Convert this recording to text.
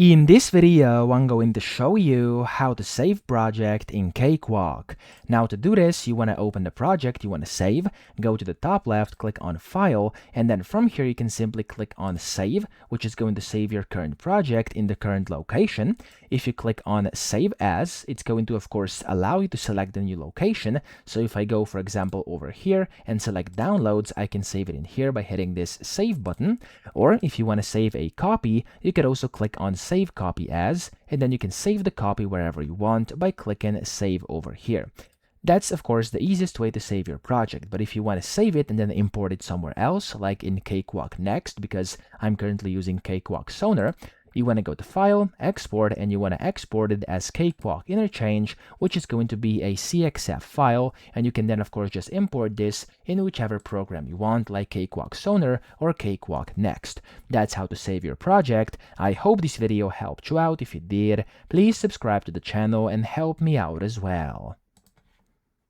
In this video, I'm going to show you how to save project in Cakewalk. Now to do this, you want to open the project you want to save, go to the top left, click on File, and then from here you can simply click on Save, which is going to save your current project in the current location. If you click on Save As, it's going to of course allow you to select the new location. So if I go for example over here and select Downloads, I can save it in here by hitting this Save button. Or if you want to save a copy, you could also click on Save Copy As, and then you can save the copy wherever you want by clicking Save over here. That's of course the easiest way to save your project, but if you want to save it and then import it somewhere else, like in Cakewalk Next, because I'm currently using Cakewalk Sonar, you want to go to File, Export, and you want to export it as Cakewalk Interchange, which is going to be a CXF file, and you can then of course just import this in whichever program you want, like Cakewalk Sonar or Cakewalk Next. That's how to save your project. I hope this video helped you out. If it did, please subscribe to the channel and help me out as well.